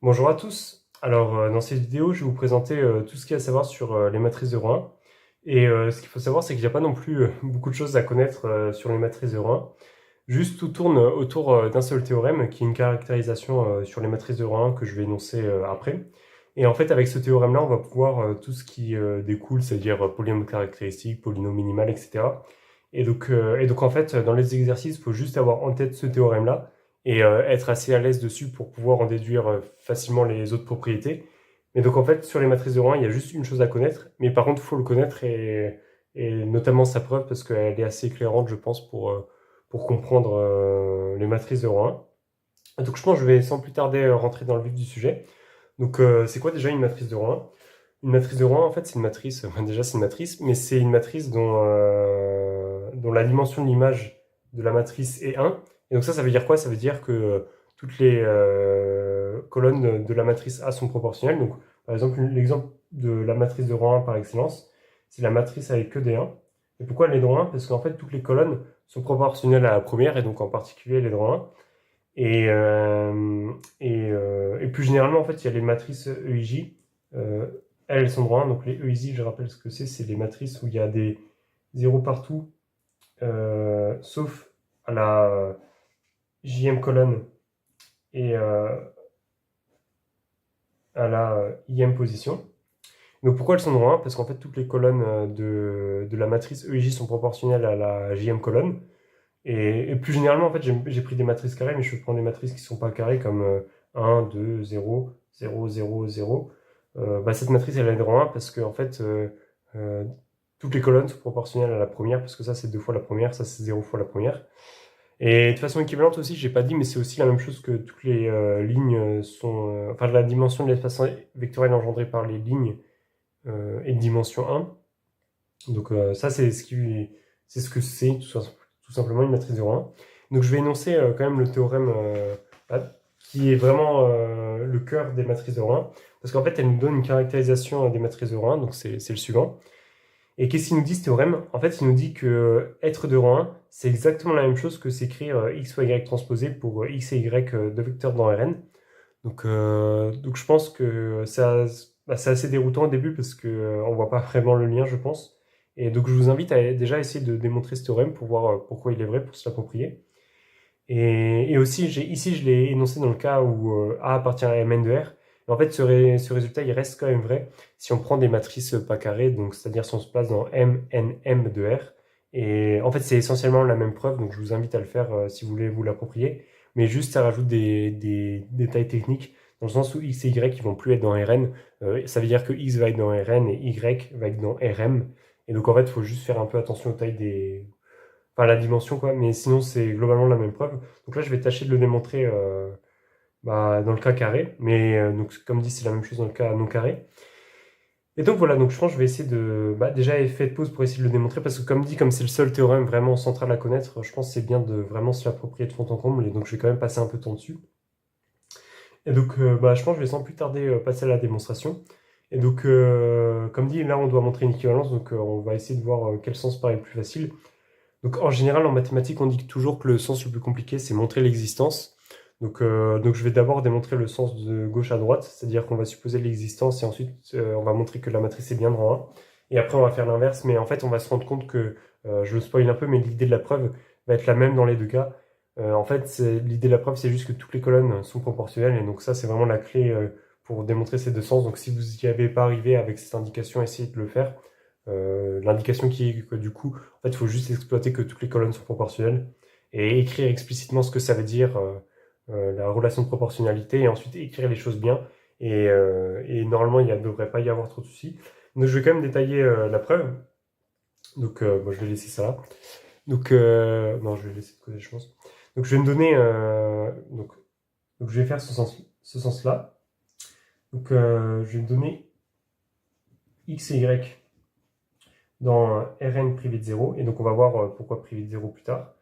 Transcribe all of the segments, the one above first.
Bonjour à tous. Alors, dans cette vidéo, je vais vous présenter tout ce qu'il y a à savoir sur les matrices de Rouen. Et ce qu'il faut savoir, c'est qu'il n'y a pas non plus beaucoup de choses à connaître sur les matrices de Rouen. Juste tout tourne autour d'un seul théorème, qui est une caractérisation sur les matrices de Rouen que je vais énoncer après. Et en fait, avec ce théorème-là, on va pouvoir tout ce qui découle, c'est-à-dire polynôme caractéristique, polynôme minimal, etc. Et donc, en fait, dans les exercices, il faut juste avoir en tête ce théorème-là et être assez à l'aise dessus pour pouvoir en déduire facilement les autres propriétés. Mais donc, en fait, sur les matrices de Rouen, il y a juste une chose à connaître. Mais par contre, il faut le connaître et notamment sa preuve parce qu'elle est assez éclairante, je pense, pour comprendre les matrices de Rouen. Donc, je pense que je vais sans plus tarder rentrer dans le vif du sujet. Donc, c'est quoi déjà une matrice de Rouen? Une matrice de Rouen, en fait, c'est une matrice, déjà c'est une matrice, mais c'est une matrice dont la dimension de l'image de la matrice est 1. Et donc ça veut dire quoi? Ça veut dire que toutes les colonnes de la matrice A sont proportionnelles. Donc, par exemple, l'exemple de la matrice de rang 1 par excellence, c'est la matrice avec que des 1. Et pourquoi elle est de rang 1? Parce qu'en fait, toutes les colonnes sont proportionnelles à la première, et donc en particulier les de rang 1. Et plus généralement, en fait, il y a les matrices EIJ. Euh, elles sont de rang 1, donc les EIJ, je rappelle ce que c'est les matrices où il y a des zéros partout, sauf à la JM colonne et à la IM position. Donc pourquoi elles sont de rang 1? Parce qu'en fait, toutes les colonnes de la matrice EIJ sont proportionnelles à la JM colonne. Et plus généralement, en fait, j'ai pris des matrices carrées, mais je peux prendre des matrices qui ne sont pas carrées, comme 1, 2, 0, 0, 0, 0. Cette matrice, elle est de rang 1 parce que, en fait, euh, toutes les colonnes sont proportionnelles à la première, parce que ça, c'est 2 fois la première, ça, c'est 0 fois la première. Et de façon équivalente aussi, j'ai pas dit, mais c'est aussi la même chose que toutes les lignes sont... enfin, la dimension de l'espace vectoriel engendré par les lignes est de dimension 1. Donc ça, c'est ce que c'est tout simplement une matrice de rang 1. Donc je vais énoncer quand même le théorème qui est vraiment le cœur des matrices de rang 1, parce qu'en fait, elle nous donne une caractérisation des matrices de rang 1, donc c'est le suivant. Et qu'est-ce qu'il nous dit ce théorème? En fait, il nous dit que être de rang 1, c'est exactement la même chose que s'écrire x fois y transposé pour x et y de vecteurs dans Rn. Donc je pense que c'est assez déroutant au début parce que on voit pas vraiment le lien, je pense. Et donc je vous invite à déjà essayer de démontrer ce théorème pour voir pourquoi il est vrai, pour se l'approprier. Et aussi, ici, je l'ai énoncé dans le cas où A appartient à Mn de R. Et en fait, ce résultat, il reste quand même vrai si on prend des matrices pas carrées, donc c'est-à-dire si on se place dans M, N, M de R. Et en fait, c'est essentiellement la même preuve, donc je vous invite à le faire si vous voulez vous l'approprier. Mais juste, ça rajoute des détails techniques, dans le sens où X et Y ils vont plus être dans Rn. Ça veut dire que X va être dans Rn et Y va être dans Rm. Et donc, en fait, il faut juste faire un peu attention aux tailles enfin la dimension quoi, mais sinon c'est globalement la même preuve. Donc là je vais tâcher de le démontrer dans le cas carré, mais donc comme dit c'est la même chose dans le cas non carré. Et donc voilà, donc je pense que je vais essayer de déjà effet de pause pour essayer de le démontrer parce que comme dit, comme c'est le seul théorème vraiment central à connaître, je pense que c'est bien de vraiment se l'approprier de fond en comble et donc je vais quand même passer un peu de temps dessus. Et donc je pense que je vais sans plus tarder passer à la démonstration. Et donc comme dit là on doit montrer une équivalence, donc on va essayer de voir quel sens paraît le plus facile. Donc en général, en mathématiques, on dit toujours que le sens le plus compliqué, c'est montrer l'existence. Donc je vais d'abord démontrer le sens de gauche à droite, c'est-à-dire qu'on va supposer l'existence et ensuite on va montrer que la matrice est bien de rang 1. Et après, on va faire l'inverse, mais en fait, on va se rendre compte que, je le spoil un peu, mais l'idée de la preuve va être la même dans les deux cas. En fait, l'idée de la preuve, c'est juste que toutes les colonnes sont proportionnelles, et donc ça, c'est vraiment la clé pour démontrer ces deux sens. Donc si vous n'y avez pas arrivé avec cette indication, essayez de le faire. L'indication qui est que du coup, en fait, il faut juste exploiter que toutes les colonnes sont proportionnelles et écrire explicitement ce que ça veut dire, la relation de proportionnalité, et ensuite écrire les choses bien. Et normalement, il ne devrait pas y avoir trop de soucis. Donc, je vais quand même détailler la preuve. Donc, je vais laisser ça là. Donc, non, je vais laisser de côté, je pense. Donc, je vais me donner. Donc, je vais faire ce sens-là. Donc, je vais me donner x et y dans Rn privé de 0, et donc on va voir pourquoi privé de 0 plus tard,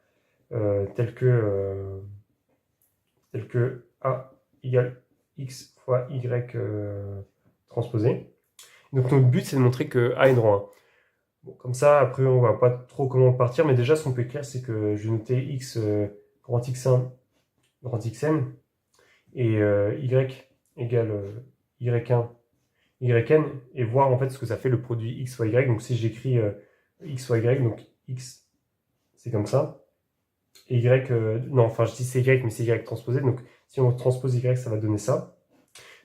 tel que A égale x fois y transposé. Donc notre but c'est de montrer que A est de rang 1. Bon, comme ça, après on va pas trop comment partir, mais déjà ce qu'on peut écrire c'est que je vais noter x grand x1 grand xn et y égale y1, yn, et voir en fait ce que ça fait le produit x fois y. Donc si j'écris x fois y, donc x c'est comme ça, et y, non, enfin je dis c'est y, mais c'est y transposé, donc si on transpose y, ça va donner ça.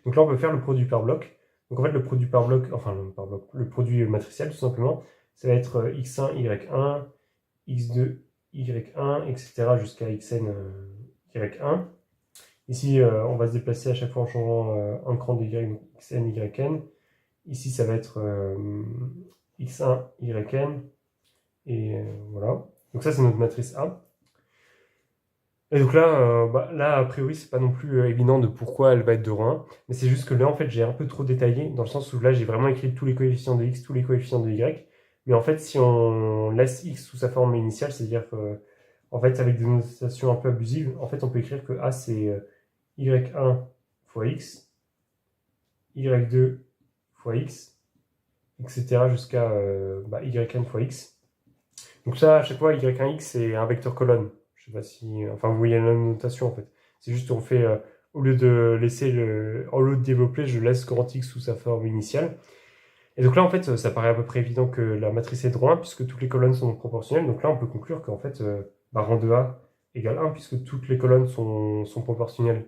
Donc là on peut faire le produit par bloc. Donc en fait le produit par bloc, enfin par bloc, le produit matriciel tout simplement, ça va être x1, y1, x2, y1, etc. jusqu'à xn, y1. Ici, on va se déplacer à chaque fois en changeant un cran de y, donc xn, yn. Ici, ça va être x1, yn. Et voilà. Donc ça, c'est notre matrice A. Et donc là, là a priori, c'est pas non plus évident de pourquoi elle va être de rang 1. Mais c'est juste que là, en fait, j'ai un peu trop détaillé, dans le sens où là, j'ai vraiment écrit tous les coefficients de x, tous les coefficients de y. Mais en fait, si on laisse x sous sa forme initiale, c'est-à-dire que, en fait, avec des notations un peu abusives, en fait, on peut écrire que A, c'est y1 fois x, y2 fois x, etc. jusqu'à yn fois x. Donc ça, à chaque fois, y1x, c'est un vecteur colonne. Je sais pas si... Enfin, vous voyez la notation, en fait. C'est juste, on fait... au lieu de laisser au lieu de développer, je laisse grand X sous sa forme initiale. Et donc là, en fait, ça paraît à peu près évident que la matrice est de rang 1, puisque toutes les colonnes sont proportionnelles. Donc là, on peut conclure qu'en fait, rang 2A égale 1, puisque toutes les colonnes sont proportionnelles.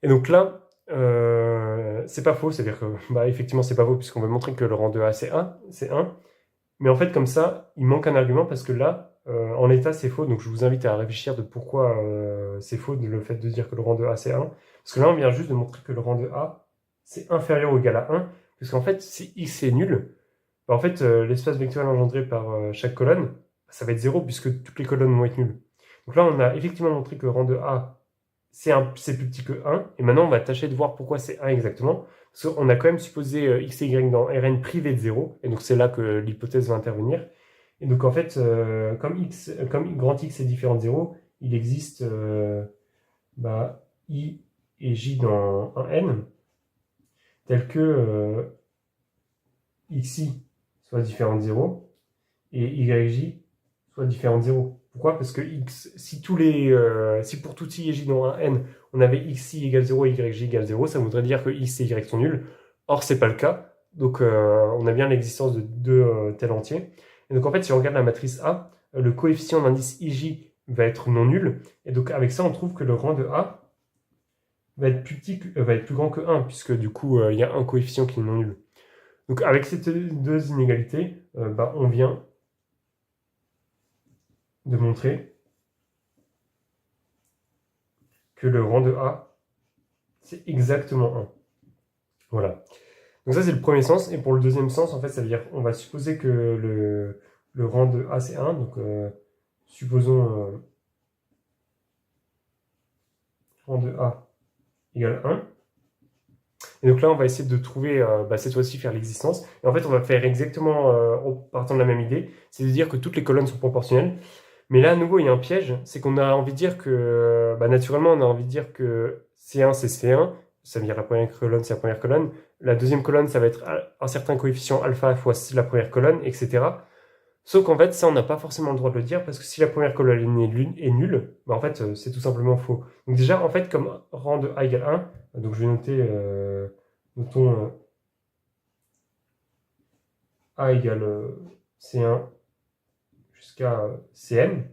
Et donc là, c'est pas faux, c'est-à-dire que, effectivement, c'est pas faux, puisqu'on veut montrer que le rang 2A, c'est 1. Mais en fait, comme ça, il manque un argument, parce que là, en l'état, c'est faux. Donc je vous invite à réfléchir de pourquoi c'est faux, le fait de dire que le rang de A, c'est 1. Parce que là, on vient juste de montrer que le rang de A, c'est inférieur ou égal à 1. Parce qu'en fait, si x est nul, en fait, l'espace vectoriel engendré par chaque colonne, ça va être 0, puisque toutes les colonnes vont être nulles. Donc là, on a effectivement montré que le rang de A, c'est plus petit que 1. Et maintenant, on va tâcher de voir pourquoi c'est 1 exactement. Parce qu'on a quand même supposé x et y dans Rn privé de 0. Et donc, c'est là que l'hypothèse va intervenir. Et donc, en fait, comme grand X est différent de 0, il existe I et J dans un N, tel que XI soit différent de 0 et YJ soit différent de 0. Pourquoi? Parce que si pour tout I et J dans un N, on avait XI égale 0 et YJ égale 0, ça voudrait dire que X et Y sont nuls. Or, c'est pas le cas. Donc, on a bien l'existence de deux tels entiers. Et donc, en fait, si on regarde la matrice A, le coefficient d'indice IJ va être non nul. Et donc, avec ça, on trouve que le rang de A va être plus grand que 1, puisque du coup, il y a un coefficient qui est non nul. Donc, avec ces deux inégalités, on vient de montrer que le rang de A, c'est exactement 1. Voilà. Donc ça, c'est le premier sens. Et pour le deuxième sens, en fait, ça veut dire on va supposer que le rang de A, c'est 1. Donc, supposons rang de A égale 1. Et donc là, on va essayer de trouver, cette fois-ci, faire l'existence. Et en fait, on va faire exactement en partant de la même idée. C'est de dire que toutes les colonnes sont proportionnelles. Mais là, à nouveau, il y a un piège. C'est qu'on a envie de dire que, naturellement, on a envie de dire que C1, c'est C1. Ça veut dire la première colonne, c'est la première colonne. La deuxième colonne, ça va être un certain coefficient alpha fois la première colonne, etc. Sauf qu'en fait, ça, on n'a pas forcément le droit de le dire, parce que si la première colonne est nulle, en fait, c'est tout simplement faux. Donc déjà, en fait, comme rang de A égale 1, donc je vais noter, notons A égale C1 jusqu'à Cn.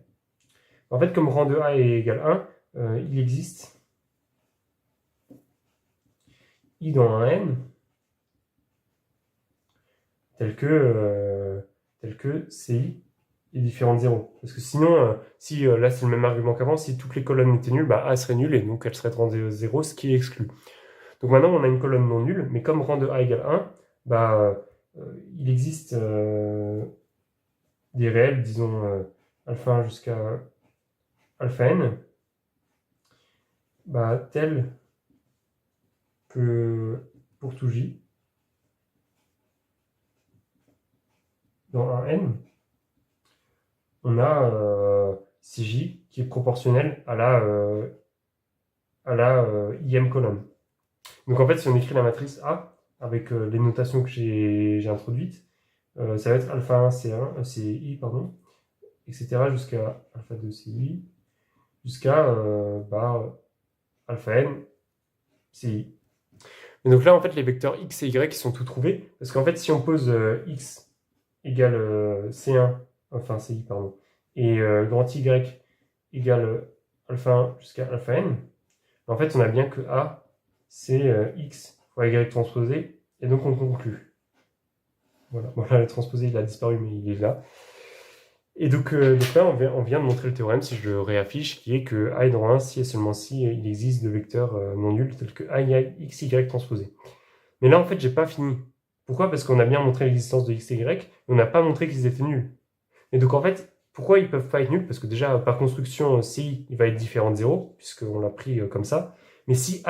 En fait, comme rang de A est égal 1, il existe I dans un N tel que CI est différent de 0. Parce que sinon, si là c'est le même argument qu'avant, si toutes les colonnes étaient nulles, A serait nulle et donc elle serait de rang de 0, ce qui est exclu. Donc maintenant on a une colonne non nulle, mais comme rang de A égale 1, il existe des réels, disons alpha 1 jusqu'à alpha n, tels que pour tout J, dans un N, on a CJ qui est proportionnel à la ième colonne. Donc en fait, si on écrit la matrice A avec les notations que j'ai introduites, ça va être alpha 1 C1, CI, pardon, etc. jusqu'à alpha 2 CI, jusqu'à alpha n CI. Et donc là, en fait, les vecteurs x et y sont tout trouvés. Parce qu'en fait, si on pose x égale C1, enfin CI, pardon, et grand Y égale alpha 1 jusqu'à alpha n, en fait, on a bien que A, c'est x fois y transposé, et donc on conclut. Voilà, bon là, le transposé, il a disparu, mais il est là. Et donc là, on vient de montrer le théorème, si je le réaffiche, qui est que A est dans 1 si et seulement si il existe de vecteurs non nuls tels que A, x, y transposé. Mais là, en fait, j'ai pas fini. Pourquoi? Parce qu'on a bien montré l'existence de x et y, mais on n'a pas montré qu'ils étaient nuls. Et donc, en fait, pourquoi ils peuvent pas être nuls? Parce que déjà, par construction, CI, il va être différent de 0, puisqu'on l'a pris comme ça. Mais si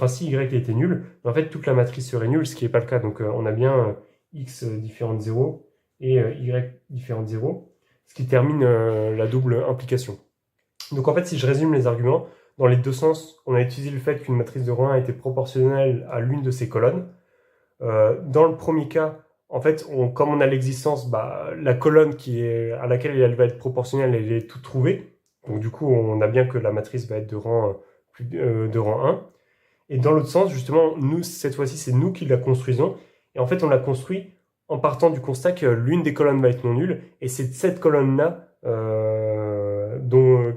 si y était nul, en fait, toute la matrice serait nulle, ce qui n'est pas le cas. Donc, on a bien x différent de 0 et y différent de 0, ce qui termine la double implication. Donc, en fait, si je résume les arguments, dans les deux sens, on a utilisé le fait qu'une matrice de rang 1 était proportionnelle à l'une de ses colonnes. Dans le premier cas, en fait, comme on a l'existence, la colonne à laquelle elle va être proportionnelle, elle est toute trouvée. Donc du coup, on a bien que la matrice va être de rang 1. Et dans l'autre sens, justement, nous, cette fois-ci, c'est nous qui la construisons. Et en fait, on la construit en partant du constat que l'une des colonnes va être non nulle. Et c'est cette colonne-là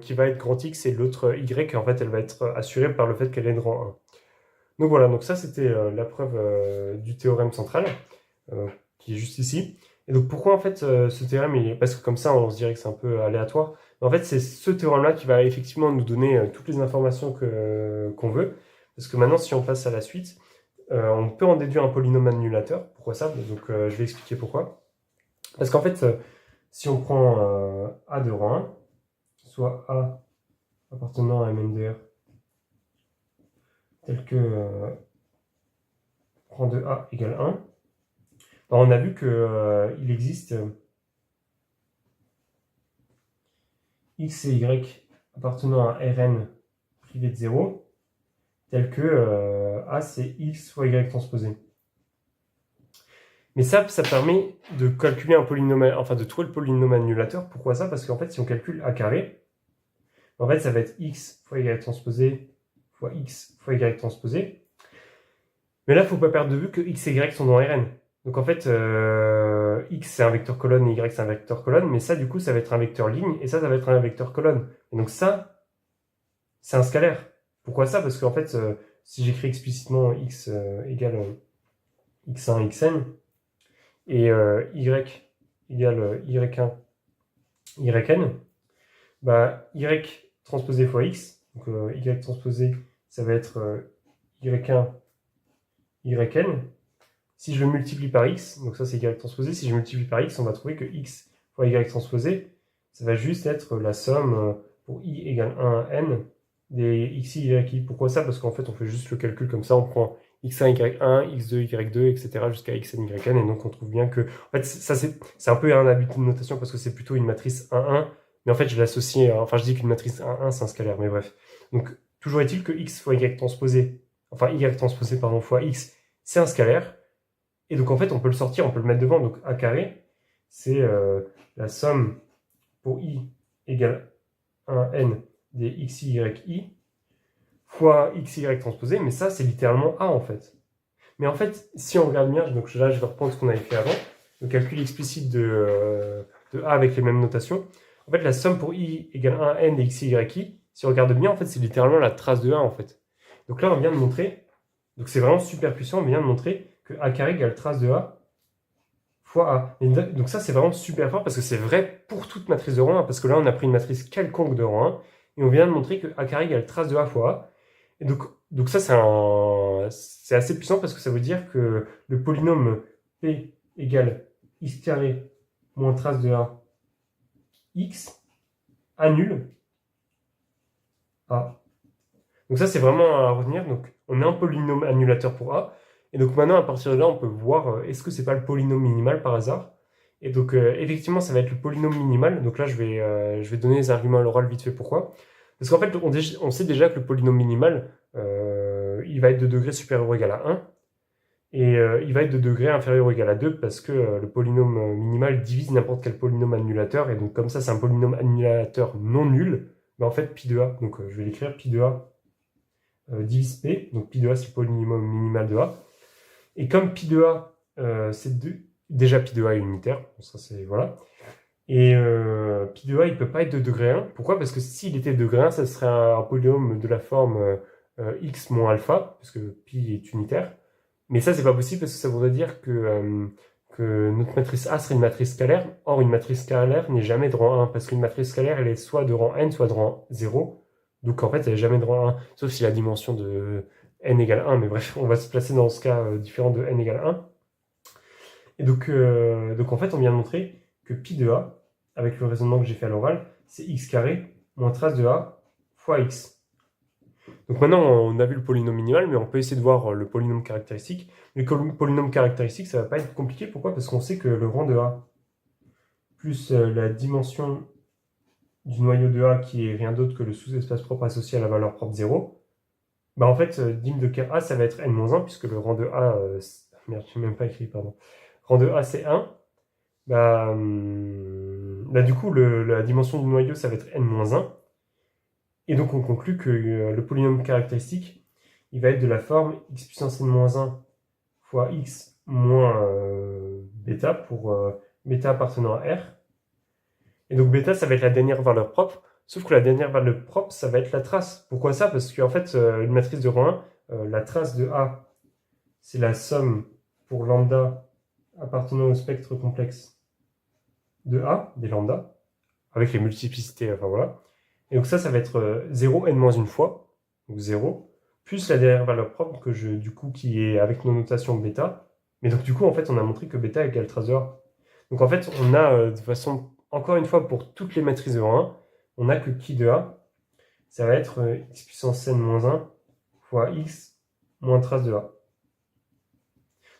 qui va être grand X et l'autre Y, en fait, elle va être assurée par le fait qu'elle est de rang 1. Donc voilà, donc ça c'était la preuve du théorème central, qui est juste ici. Et donc pourquoi en fait ce théorème, parce que comme ça on se dirait que c'est un peu aléatoire, mais en fait c'est ce théorème-là qui va effectivement nous donner toutes les informations qu'on veut, parce que maintenant si on passe à la suite, on peut en déduire un polynôme annulateur. Pourquoi ça? Donc je vais expliquer pourquoi. Parce qu'en fait, si on prend A de rang 1, soit A appartenant à Mn de R, tel que rang de A égale 1, on a vu qu'il existe x et y appartenant à Rn privé de 0, tel que A c'est x fois y transposé. Mais ça permet de calculer un polynôme, enfin de trouver le polynôme annulateur. Pourquoi ça? Parce qu'en fait, si on calcule A carré, en fait, ça va être x fois y transposé fois x fois y transposé. Mais là, il ne faut pas perdre de vue que x et y sont dans Rn. Donc en fait, x c'est un vecteur colonne et y c'est un vecteur colonne, mais ça du coup ça va être un vecteur ligne et ça va être un vecteur colonne. Et donc ça, c'est un scalaire. Pourquoi ça? Parce qu'en fait, si j'écris explicitement x égale x1, xn, et y égale y1, yn, y transposé fois x, donc y transposé, ça va être y1, yn. Si je le multiplie par x, donc ça c'est y transposé, si je multiplie par x, on va trouver que x fois y transposé, ça va juste être la somme pour i égale 1 à n des xi, yi. Pourquoi ça? Parce qu'en fait on fait juste le calcul comme ça, on prend x1, y1, x2, y2, etc. jusqu'à xn, yn, et donc on trouve bien que... En fait ça c'est un peu un habit de notation parce que c'est plutôt une matrice 1-1, mais en fait je l'associe, enfin je dis qu'une matrice 1-1 c'est un scalaire, mais bref. Donc toujours est-il que x fois y transposé, enfin y transposé pardon, fois x, c'est un scalaire. Et donc en fait, on peut le sortir, on peut le mettre devant. Donc A carré, c'est la somme pour i égale 1n des xi, yi fois xy transposé. Mais ça, c'est littéralement A en fait. Mais en fait, si on regarde bien, donc là, je vais reprendre ce qu'on avait fait avant, le calcul explicite de A avec les mêmes notations. En fait, la somme pour i égale 1n des xi, yi, si on regarde bien, en fait, c'est littéralement la trace de A en fait. Donc là, on vient de montrer, donc c'est vraiment super puissant, on vient de montrer que A carré égale trace de A fois A. Et donc ça, c'est vraiment super fort parce que c'est vrai pour toute matrice de rang 1, parce que là, on a pris une matrice quelconque de rang 1, et on vient de montrer que A carré égale trace de A fois A. Et donc ça, c'est assez puissant parce que ça veut dire que le polynôme P égale x carré moins trace de A x annule A. Donc ça, c'est vraiment à retenir. Donc on a un polynôme annulateur pour A. Et donc maintenant, à partir de là, on peut voir est-ce que c'est pas le polynôme minimal par hasard. Et donc effectivement, ça va être le polynôme minimal. Donc là, je vais donner les arguments à l'oral vite fait pourquoi. Parce qu'en fait, on sait déjà que le polynôme minimal, il va être de degré supérieur ou égal à 1. Et il va être de degré inférieur ou égal à 2 parce que le polynôme minimal divise n'importe quel polynôme annulateur. Et donc comme ça, c'est un polynôme annulateur non nul. Mais en fait, pi de A. Donc je vais l'écrire pi de A divise P, donc pi de A c'est le polynôme minimal de A. Et comme pi de A, déjà pi de A est unitaire, bon, ça c'est voilà. Et pi de A il peut pas être de degré 1. Pourquoi? Parce que s'il était de degré 1, ça serait un polynôme de la forme x moins alpha, parce que pi est unitaire. Mais ça c'est pas possible parce que ça voudrait dire que notre matrice A serait une matrice scalaire. Or, une matrice scalaire n'est jamais de rang 1, parce qu'une matrice scalaire, elle est soit de rang n, soit de rang 0. Donc, en fait, elle n'est jamais de rang 1, sauf si la dimension de n égale 1. Mais bref, on va se placer dans ce cas différent de n égale 1. Et donc, en fait, on vient de montrer que pi de a, avec le raisonnement que j'ai fait à l'oral, c'est x carré moins trace de a fois x. Donc maintenant, on a vu le polynôme minimal, mais on peut essayer de voir le polynôme caractéristique. Le polynôme caractéristique, ça va pas être compliqué. Pourquoi? Parce qu'on sait que le rang de A plus la dimension du noyau de A, qui est rien d'autre que le sous-espace propre associé à la valeur propre 0, bah en fait, dim de ker A, ça va être n-1, puisque le rang de A... merde, je n'ai même pas écrit, pardon. Rang de A, c'est 1. Bah, du coup, la dimension du noyau, ça va être n-1. Et donc, on conclut que le polynôme caractéristique, il va être de la forme x puissance n-1 fois x moins bêta pour bêta appartenant à R. Et donc, bêta, ça va être la dernière valeur propre. Sauf que la dernière valeur propre, ça va être la trace. Pourquoi ça? Parce qu'en fait, une matrice de rang 1, la trace de A, c'est la somme pour lambda appartenant au spectre complexe de A, des lambda, avec les multiplicités, enfin voilà. Et donc ça va être 0 n-1 fois, donc 0, plus la dernière valeur propre que du coup, qui est avec nos notations bêta. Mais donc du coup, en fait, on a montré que bêta égale trace de A. Donc en fait, on a de façon, encore une fois, pour toutes les matrices de rang 1, on a que qui de A, ça va être x puissance n-1 fois x moins trace de A.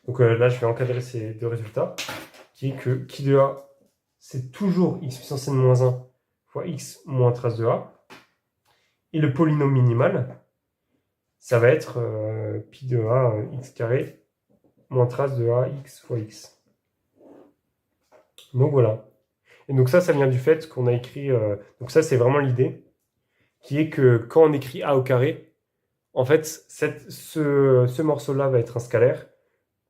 Donc là, je vais encadrer ces deux résultats, qui est que qui de A, c'est toujours x puissance n-1 fois x moins trace de A. Et le polynôme minimal, ça va être pi de A x carré moins trace de A x fois x. Donc voilà. Et donc ça vient du fait qu'on a écrit... donc ça, c'est vraiment l'idée, qui est que quand on écrit A au carré, en fait, ce morceau-là va être un scalaire,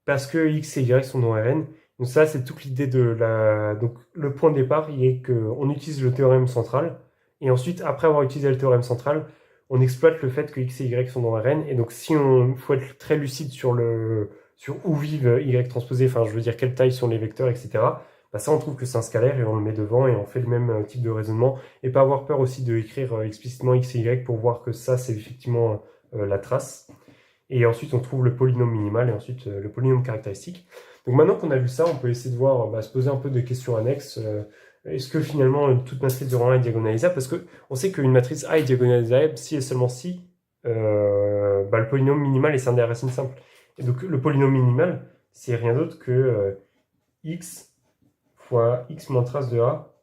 parce que x et y sont dans Rn. Donc ça, c'est toute l'idée de la... Donc le point de départ, il est qu'on utilise le théorème central, et ensuite, après avoir utilisé le théorème central, on exploite le fait que x et y sont dans Rn. Et donc si on faut être très lucide sur où vivent y transposés, enfin je veux dire quelle taille sont les vecteurs, etc. Bah ça, on trouve que c'est un scalaire et on le met devant et on fait le même type de raisonnement. Et pas avoir peur aussi de écrire explicitement x et y pour voir que ça, c'est effectivement la trace. Et ensuite, on trouve le polynôme minimal et ensuite le polynôme caractéristique. Donc maintenant qu'on a vu ça, on peut essayer de voir, se poser un peu des questions annexes. Est-ce que finalement toute matrice de rang 1 est diagonalisable? Parce qu'on sait qu'une matrice A est diagonalisable si et seulement si le polynôme minimal est scindé à racine simple. Et donc le polynôme minimal, c'est rien d'autre que x fois x moins trace de A.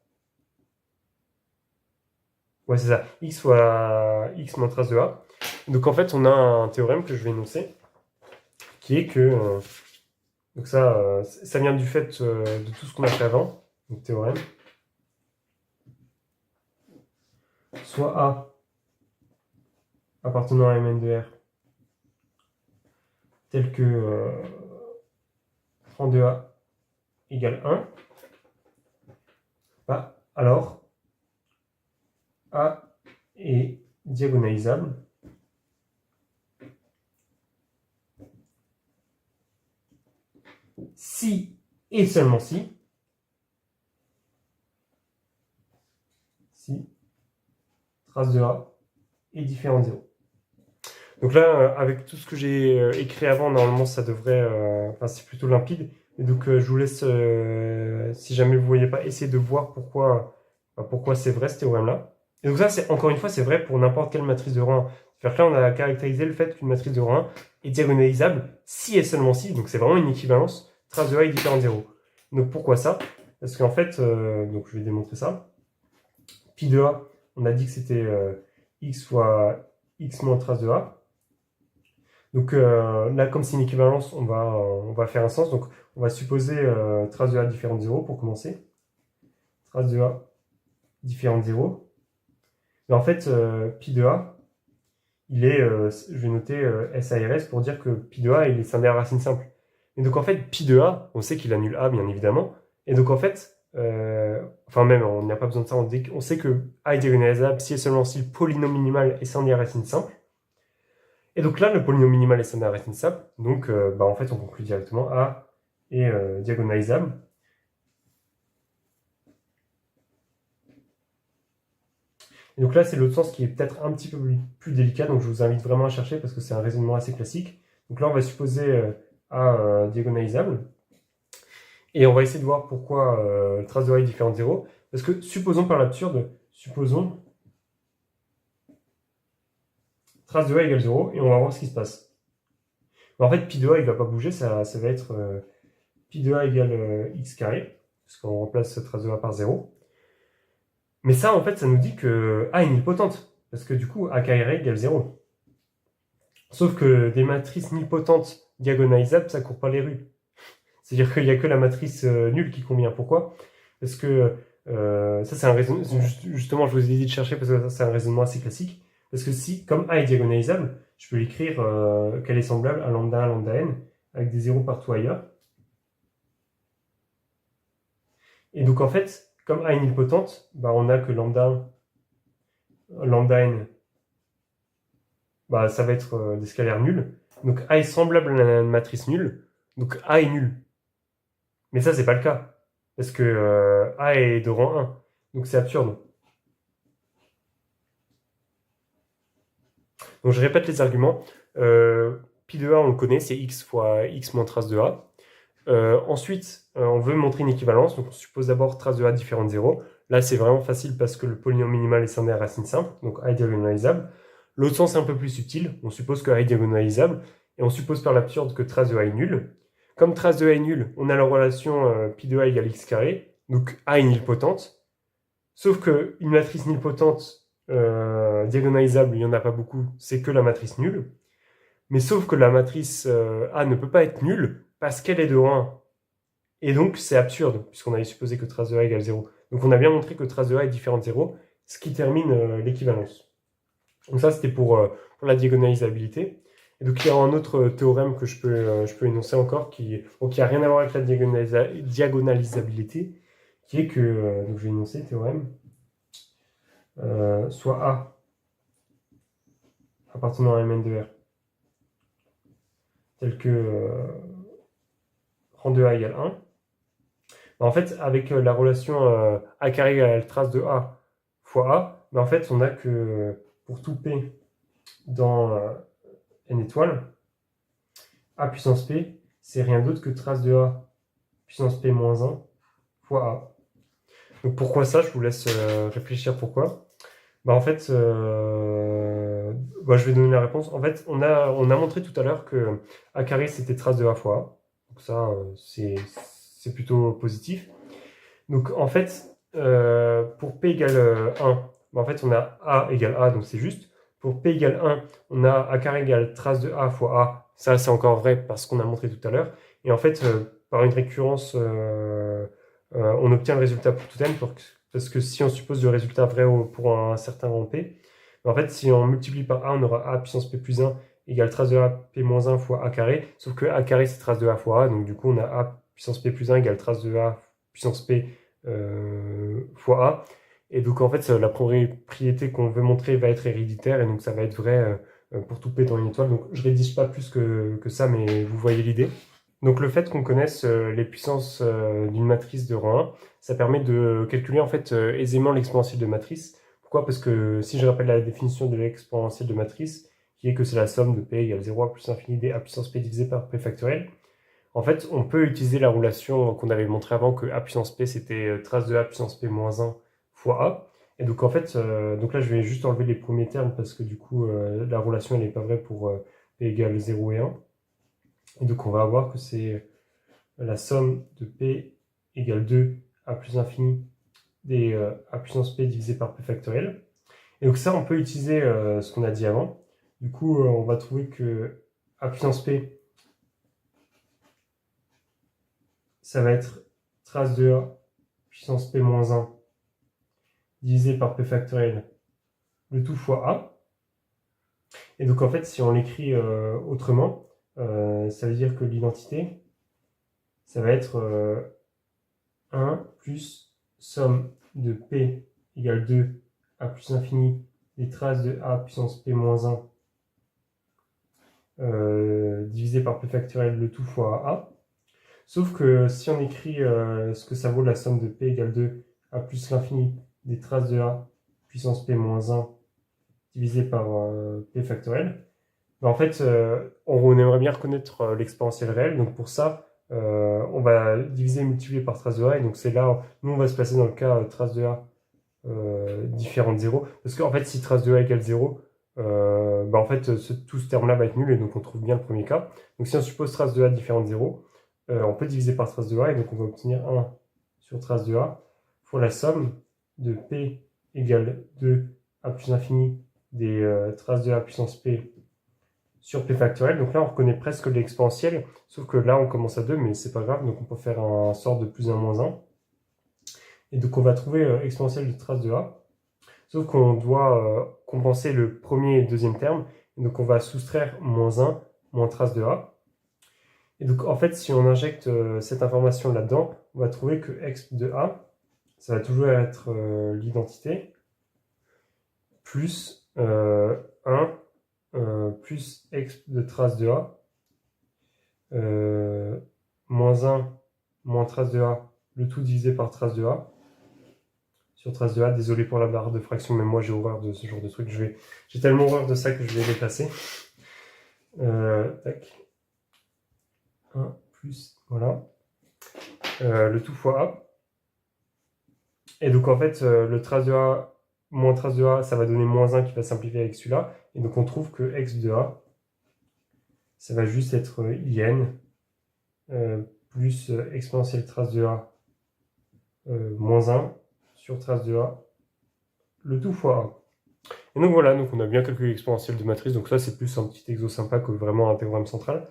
Ouais, c'est ça. X fois x moins trace de A. Donc en fait, on a un théorème que je vais énoncer, qui est que... donc ça vient du fait de tout ce qu'on a fait avant. Donc théorème. Soit A appartenant à Mn de R, tel que rang de A égale 1, bah, alors A est diagonalisable si et seulement si trace de A est différent de 0. Donc là, avec tout ce que j'ai écrit avant, normalement, ça devrait... c'est plutôt limpide. Et donc, je vous laisse, si jamais vous ne voyez pas, essayer de voir pourquoi c'est vrai ce théorème-là. Et donc ça, encore une fois, c'est vrai pour n'importe quelle matrice de rang 1. C'est-à-dire que là, on a caractérisé le fait qu'une matrice de rang 1 est diagonalisable si et seulement si. Donc c'est vraiment une équivalence. Trace de A est différent de 0. Donc pourquoi ça? Parce qu'en fait, donc je vais démontrer ça. Pi de A, on a dit que c'était x fois x moins trace de A. Donc là, comme c'est une équivalence, on va faire un sens. Donc on va supposer trace de A différente de 0 pour commencer. Trace de A différente de 0. Mais en fait, pi de A, je vais noter SARS pour dire que pi de A il est scindé à racine simple. Et donc en fait, pi de A, on sait qu'il annule A bien évidemment. Et donc en fait, enfin même, on n'a pas besoin de ça, on sait que A est diagonalisable si et seulement si le polynôme minimal est scindé à racine simple. Et donc là, le polynôme minimal est scindé à racine simple. Donc en fait, on conclut directement A est diagonalisable. Et donc là, c'est l'autre sens qui est peut-être un petit peu plus délicat, donc je vous invite vraiment à chercher parce que c'est un raisonnement assez classique. Donc là, on va supposer A diagonalisable. Et on va essayer de voir pourquoi trace de A est différente de 0. Parce que supposons par l'absurde, supposons trace de A égale 0, et on va voir ce qui se passe. En fait, pi de A, il ne va pas bouger, ça va être pi de A égale x carré, parce qu'on remplace trace de A par 0. Mais ça, en fait, ça nous dit que A est nilpotente, parce que du coup, A carré égale 0. Sauf que des matrices nilpotentes diagonalisables, ça court pas les rues. C'est-à-dire qu'il n'y a que la matrice nulle qui convient. Pourquoi? Parce que ça, c'est un raisonnement. Justement, je vous ai dit de chercher parce que ça, c'est un raisonnement assez classique. Parce que si, comme A est diagonalisable, je peux l'écrire qu'elle est semblable à lambda 1, lambda n, avec des zéros partout ailleurs. Et donc, en fait, comme A est nilpotente, bah, on a que lambda 1, lambda n, bah, ça va être des scalaires nuls. Donc, A est semblable à la matrice nulle. Donc, A est nul. Mais ça, c'est pas le cas. Parce que A est de rang 1. Donc c'est absurde. Donc je répète les arguments. Pi de A, on le connaît, c'est x fois x moins trace de A. Ensuite, on veut montrer une équivalence. Donc on suppose d'abord trace de A différente de 0. Là, c'est vraiment facile parce que le polynôme minimal est scindé à racine simple. Donc A est diagonalisable. L'autre sens est un peu plus subtil. On suppose que A est diagonalisable. Et on suppose par l'absurde que trace de A est nulle. Comme trace de A est nulle, on a la relation pi de A égale x carré. Donc A est nilpotente. Sauf qu'une matrice nilpotente diagonalisable, il n'y en a pas beaucoup, c'est que la matrice nulle. Mais sauf que la matrice A ne peut pas être nulle parce qu'elle est de rang 1. Et donc c'est absurde, puisqu'on avait supposé que trace de A égale 0. Donc on a bien montré que trace de A est différente de 0, ce qui termine l'équivalence. Donc ça, c'était pour la diagonalisabilité. Et donc il y a un autre théorème que je peux énoncer encore, qui n'a rien à voir avec la diagonalisabilité, qui est que, donc je vais énoncer le théorème, soit A appartenant à Mn de R, tel que rang de A égale 1. En fait, avec la relation A carré égale trace de A fois A, en fait, on a que pour tout P dans N étoiles, A puissance P, c'est rien d'autre que trace de A puissance P moins 1 fois A. Donc pourquoi ça? Je vous laisse réfléchir pourquoi. En fait, je vais donner la réponse. En fait, on a montré tout à l'heure que A carré, c'était trace de A fois A. Donc ça, c'est plutôt positif. Donc en fait, pour P égale 1, en fait, on a A égale A, donc c'est juste. Pour P égale 1, on a A carré égale trace de A fois A. Ça, c'est encore vrai parce qu'on a montré tout à l'heure. Et en fait, par une récurrence, on obtient le résultat pour tout n, parce que si on suppose le résultat vrai pour un certain rang P, en fait, si on multiplie par A, on aura A puissance P plus 1 égale trace de A P moins 1 fois A carré, sauf que A carré, c'est trace de A fois A, donc du coup, on a A puissance P plus 1 égale trace de A puissance P fois A. Et donc, en fait, la propriété qu'on veut montrer va être héréditaire, et donc ça va être vrai pour tout P dans une étoile. Donc, je rédige pas plus que ça, mais vous voyez l'idée. Donc le fait qu'on connaisse les puissances d'une matrice de rang 1, ça permet de calculer en fait aisément l'exponentielle de matrice. Pourquoi? Parce que si je rappelle la définition de l'exponentielle de matrice, qui est que c'est la somme de p égale 0 à plus l'infini d à puissance p divisé par p factoriel, en fait on peut utiliser la relation qu'on avait montré avant que a puissance p c'était trace de a puissance p moins 1 fois a. Et donc en fait, donc là je vais juste enlever les premiers termes parce que du coup la relation elle n'est pas vraie pour p égale 0 et 1. Et donc on va avoir que c'est la somme de P égale 2 à plus l'infini des A puissance P divisé par P factoriel. Et donc ça, on peut utiliser ce qu'on a dit avant. Du coup, on va trouver que A puissance P, ça va être trace de A puissance P moins 1 divisé par P factoriel, le tout fois A. Et donc en fait, si on l'écrit autrement, ça veut dire que l'identité, ça va être 1 plus somme de P égale 2 A plus infini des traces de A puissance P moins 1 divisé par P factoriel le tout fois A. Sauf que si on écrit ce que ça vaut la somme de P égale 2 A plus l'infini des traces de A puissance P moins 1 divisé par P factoriel, ben en fait, on aimerait bien reconnaître l'exponentielle réelle. Donc pour ça, on va diviser et multiplier par trace de A. Et donc c'est là, nous on va se placer dans le cas trace de A différent de 0. Parce qu'en fait, si trace de A égale 0, ben en fait, tout ce terme-là va être nul. Et donc on trouve bien le premier cas. Donc si on suppose trace de A différent de 0, on peut diviser par trace de A. Et donc on va obtenir 1 sur trace de A fois la somme de P égale 2 A plus infini des traces de A puissance P sur P factoriel. Donc là, on reconnaît presque l'exponentielle, sauf que là, on commence à 2, mais c'est pas grave. Donc on peut faire un sort de plus 1 moins 1. Et donc on va trouver exponentielle de trace de A. Sauf qu'on doit compenser le premier et le deuxième terme. Et donc on va soustraire moins 1 moins trace de A. Et donc en fait, si on injecte cette information là-dedans, on va trouver que exp de A, ça va toujours être l'identité, plus 1 plus exp de trace de A, moins 1 moins trace de A, le tout divisé par trace de A, sur trace de A. Désolé pour la barre de fraction, mais moi j'ai horreur de ce genre de truc. J'ai tellement horreur de ça que je vais dépasser. Tac. 1 plus, voilà. Le tout fois A. Et donc en fait, le trace de A moins trace de A, ça va donner moins 1 qui va simplifier avec celui-là. Et donc on trouve que exp de A, ça va juste être IN plus exponentielle trace de A moins 1 sur trace de A, le tout fois A. Et donc voilà, donc on a bien calculé l'exponentielle de matrice. Donc ça, c'est plus un petit exo sympa que vraiment un théorème central.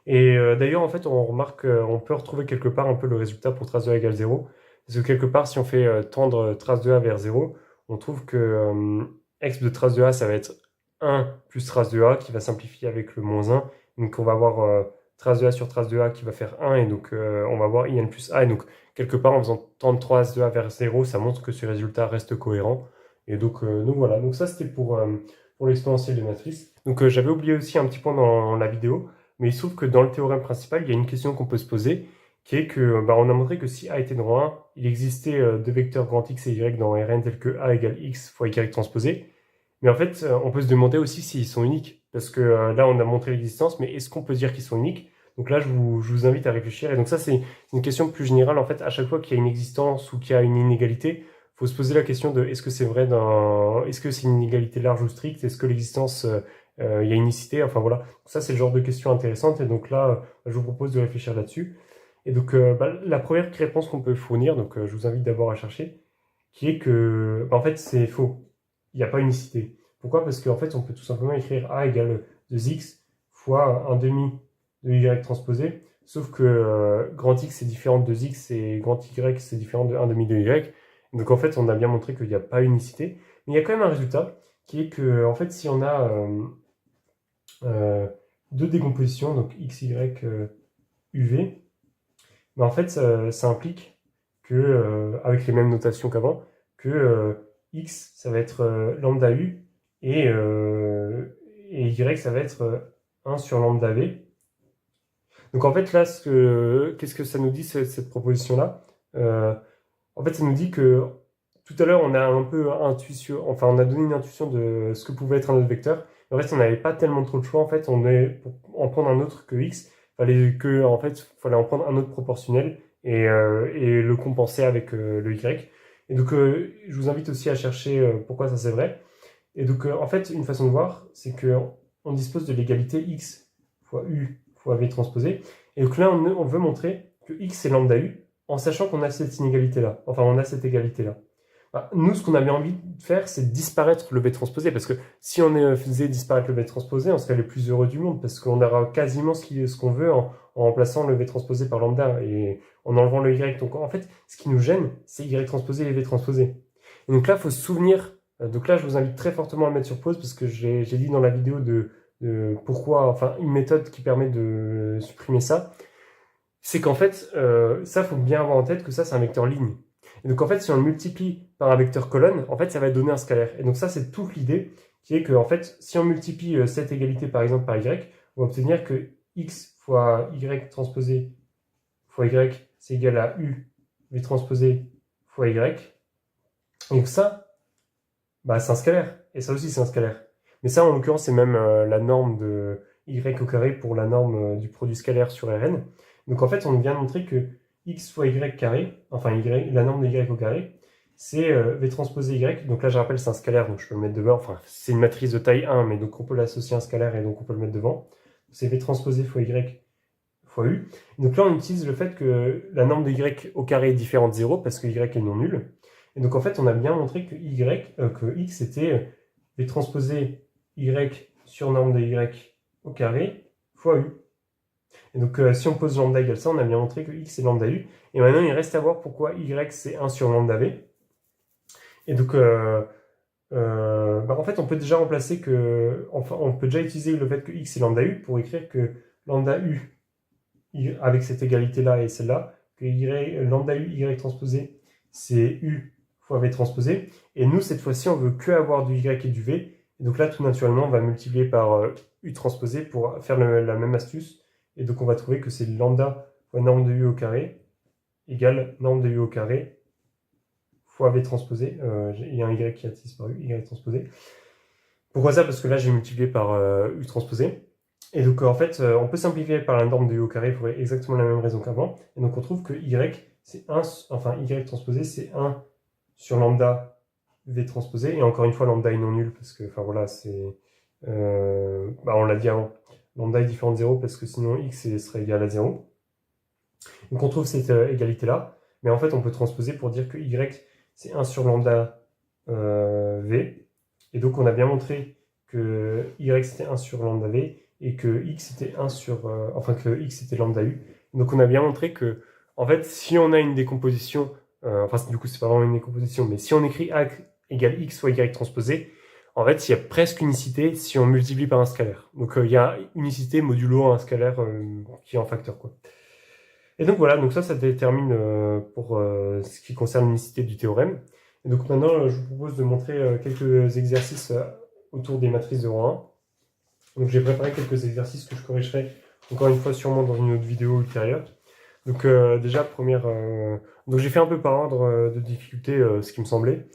Et d'ailleurs, en fait, on remarque, on peut retrouver quelque part un peu le résultat pour trace de A égale 0. Parce que quelque part, si on fait tendre trace de A vers 0, on trouve que exp de trace de A, ça va être 1 plus trace de A qui va simplifier avec le moins 1. Donc on va avoir trace de A sur trace de A qui va faire 1. Et donc on va avoir IN plus A. Et donc quelque part, en faisant tendre trace de A vers 0, ça montre que ce résultat reste cohérent. Et donc voilà. Donc ça, c'était pour l'exponentielle de matrice. Donc j'avais oublié aussi un petit point dans la vidéo. Mais il se trouve que dans le théorème principal, il y a une question qu'on peut se poser, qui est que on a montré que si A était de rang 1, il existait deux vecteurs grand X et Y dans Rn tels que A égale X fois Y transposé. Mais en fait, on peut se demander aussi s'ils sont uniques. Parce que là, on a montré l'existence, mais est-ce qu'on peut dire qu'ils sont uniques? Donc là, je vous invite à réfléchir. Et donc ça, c'est une question plus générale. En fait, à chaque fois qu'il y a une existence ou qu'il y a une inégalité, il faut se poser la question de est-ce que c'est vrai est-ce que c'est une inégalité large ou stricte? Est-ce que l'existence il y a unicité, enfin voilà. Donc ça, c'est le genre de questions intéressantes. Et donc là, je vous propose de réfléchir là-dessus. Et donc, la première réponse qu'on peut fournir, donc je vous invite d'abord à chercher, qui est que, en fait, c'est faux. Il n'y a pas unicité. Pourquoi? Parce qu'en fait, on peut tout simplement écrire A égale 2x fois 1 demi de y transposé. Sauf que grand X c'est différent de 2x et grand Y c'est différent de 1 demi de y. Donc en fait, on a bien montré qu'il n'y a pas unicité. Mais il y a quand même un résultat qui est que, en fait, si on a deux décompositions, donc x, y, uv, mais en fait, ça implique que, avec les mêmes notations qu'avant, que x, ça va être lambda u, et y, ça va être 1 sur lambda v. Donc en fait, là, qu'est-ce que ça nous dit, cette proposition-là? En fait, ça nous dit que tout à l'heure, on a un peu intuition, enfin, on a donné une intuition de ce que pouvait être un autre vecteur. En fait, on n'avait pas tellement trop de choix. En fait, pour en prendre un autre que x, fallait en prendre un autre proportionnel et le compenser avec le y. Et donc, je vous invite aussi à chercher pourquoi ça c'est vrai. Et donc, en fait, une façon de voir, c'est que on dispose de l'égalité x fois u fois v transposé. Et donc là, on veut montrer que x c'est lambda u, en sachant qu'on a cette inégalité-là. Enfin, on a cette égalité-là. Nous, ce qu'on avait envie de faire, c'est disparaître le v transposé, parce que si on faisait disparaître le v transposé, on serait les plus heureux du monde, parce qu'on aura quasiment ce qu'on veut en remplaçant le v transposé par lambda et en enlevant le y. Donc en fait, ce qui nous gêne, c'est y transposé et v transposé. Et donc là, il faut se souvenir Donc là, je vous invite très fortement à mettre sur pause parce que j'ai dit dans la vidéo pourquoi, enfin, une méthode qui permet de supprimer ça, c'est qu'en fait, ça, faut bien avoir en tête que ça, c'est un vecteur ligne. Et donc, en fait, si on le multiplie par un vecteur colonne, en fait, ça va donner un scalaire. Et donc, ça, c'est toute l'idée qui est que, en fait, si on multiplie cette égalité, par exemple, par y, on va obtenir que x fois y transposé fois y, c'est égal à u v transposé fois y. Et donc, ça, bah, c'est un scalaire. Et ça aussi, c'est un scalaire. Mais ça, en l'occurrence, c'est même la norme de y au carré pour la norme du produit scalaire sur Rn. Donc en fait, on vient de montrer que x fois y carré, enfin la norme de y au carré, c'est v transposé y. Donc là, je rappelle, c'est un scalaire, donc je peux le mettre devant. Enfin, c'est une matrice de taille 1, mais donc on peut l'associer à un scalaire et donc on peut le mettre devant. C'est v transposé fois y fois u. Donc là, on utilise le fait que la norme de y au carré est différente de 0 parce que y est non nul. Et donc en fait, on a bien montré que que x était v transposé y sur norme de y au carré fois u. Et donc si on pose lambda égale ça, on a bien montré que x c'est lambda u. Et maintenant, il reste à voir pourquoi y c'est 1 sur lambda v. Et donc en fait, on peut déjà remplacer que, enfin, on peut déjà utiliser le fait que x c'est lambda u pour écrire que lambda u avec cette égalité-là et celle-là, que lambda u y transposé, c'est u fois v transposé. Et nous, cette fois-ci, on veut que avoir du y et du v. Et donc là, tout naturellement, on va multiplier par u transposé pour faire la même astuce. Et donc, on va trouver que c'est lambda fois norme de u au carré égale norme de u au carré fois v transposé. Il y a un y qui a disparu, y transposé. Pourquoi ça? Parce que là, j'ai multiplié par u transposé. Et donc, en fait, on peut simplifier par la norme de u au carré pour exactement la même raison qu'avant. Et donc, on trouve que y, c'est 1, enfin, y transposé, c'est 1 sur lambda v transposé. Et encore une fois, lambda est non nul parce que, enfin, voilà, c'est... on l'a dit avant. Lambda est différent de 0 parce que sinon x serait égal à 0. Donc, on trouve cette égalité-là. Mais en fait, on peut transposer pour dire que y, c'est 1 sur lambda v. Et donc, on a bien montré que y, c'était 1 sur lambda v et que x était 1 sur... que x était lambda u. Donc on a bien montré que, en fait, si on a une décomposition, du coup c'est pas vraiment une décomposition, mais si on écrit a égale x fois y transposé, en fait il y a presque unicité si on multiplie par un scalaire. Donc il y a unicité modulo un scalaire qui est en facteur, quoi. Et donc voilà, donc ça détermine pour ce qui concerne l'unicité du théorème. Et donc maintenant je vous propose de montrer quelques exercices autour des matrices de rang 1. Donc j'ai préparé quelques exercices que je corrigerai encore une fois sûrement dans une autre vidéo ultérieure. Donc déjà, donc j'ai fait un peu par ordre de difficulté ce qui me semblait.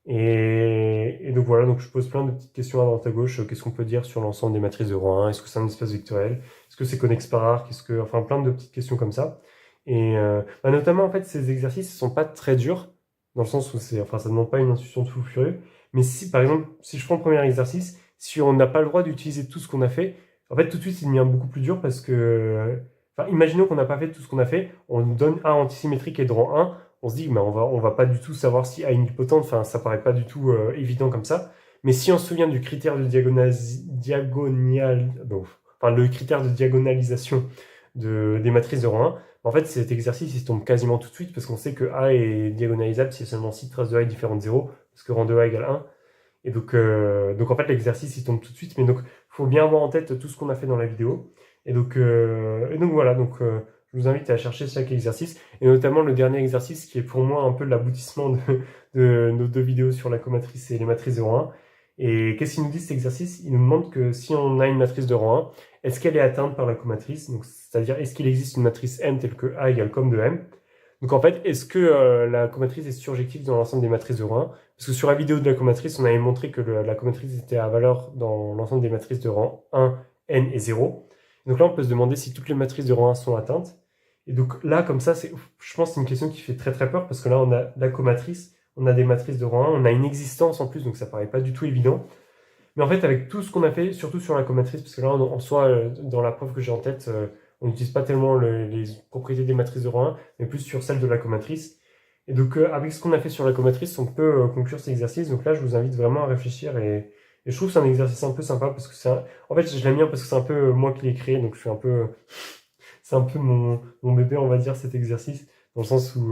Et donc voilà, donc je pose plein de petites questions à droite à gauche. Qu'est-ce qu'on peut dire sur l'ensemble des matrices de rang 1? Est-ce que c'est un espace vectoriel? Est-ce que c'est connexe par arc? Enfin plein de petites questions comme ça. Et notamment en fait ces exercices ne sont pas très durs, dans le sens où ça ne demande pas une intuition de fou furieux. Mais si par exemple, si je prends le premier exercice, si on n'a pas le droit d'utiliser tout ce qu'on a fait, en fait tout de suite il devient beaucoup plus dur parce que, imaginons qu'on n'a pas fait tout ce qu'on a fait, on nous donne A antisymétrique et de rang 1, on se dit que on va pas du tout savoir si A est nilpotente, ça paraît pas du tout évident comme ça. Mais si on se souvient du critère de le critère de diagonalisation des matrices de rang 1, en fait cet exercice il se tombe quasiment tout de suite parce qu'on sait que A est diagonalisable si seulement si traces de A est différente de 0, parce que rang 2A égale 1. Et donc en fait, l'exercice, il tombe tout de suite. Mais donc, il faut bien avoir en tête tout ce qu'on a fait dans la vidéo. Et donc voilà. Donc, je vous invite à chercher chaque exercice. Et notamment le dernier exercice qui est pour moi un peu l'aboutissement de nos deux vidéos sur la comatrice et les matrices de rang 1. Et qu'est-ce qu'il nous dit cet exercice? Il nous demande que si on a une matrice de rang 1, est-ce qu'elle est atteinte par la comatrice? Donc, c'est-à-dire, est-ce qu'il existe une matrice M telle que A égale com de M? Donc en fait, est-ce que la comatrice est surjective dans l'ensemble des matrices de rang 1? Parce que sur la vidéo de la comatrice, on avait montré que la comatrice était à valeur dans l'ensemble des matrices de rang 1, n et 0. Donc là, on peut se demander si toutes les matrices de rang 1 sont atteintes. Et donc là, comme ça, je pense que c'est une question qui fait très très peur, parce que là, on a la comatrice, on a des matrices de rang 1, on a une existence en plus, donc ça paraît pas du tout évident. Mais en fait, avec tout ce qu'on a fait, surtout sur la comatrice, parce que là, en soi, dans la preuve que j'ai en tête, on n'utilise pas tellement les propriétés des matrices de rang 1, mais plus sur celles de la comatrice. Et donc, avec ce qu'on a fait sur la comatrice, on peut conclure cet exercice. Donc là, je vous invite vraiment à réfléchir. Et je trouve que c'est un exercice un peu sympa, parce que en fait, je l'aime bien parce que c'est un peu moi qui l'ai créé. Donc, c'est un peu mon bébé, on va dire, cet exercice. Dans le sens où,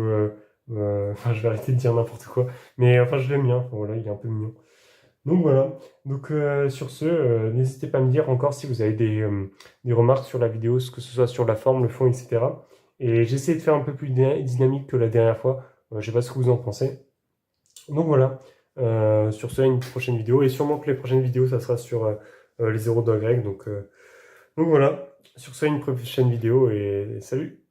je vais arrêter de dire n'importe quoi. Mais enfin, je l'aime bien. Voilà, il est un peu mignon. Donc voilà. Donc sur ce, n'hésitez pas à me dire encore si vous avez des remarques sur la vidéo, que ce soit sur la forme, le fond, etc. Et j'essaie de faire un peu plus dynamique que la dernière fois. Je sais pas ce que vous en pensez. Donc voilà. Sur ce, une prochaine vidéo. Et sûrement que les prochaines vidéos, ça sera sur les zéros de grec. Donc voilà. Sur ce, une prochaine vidéo et salut!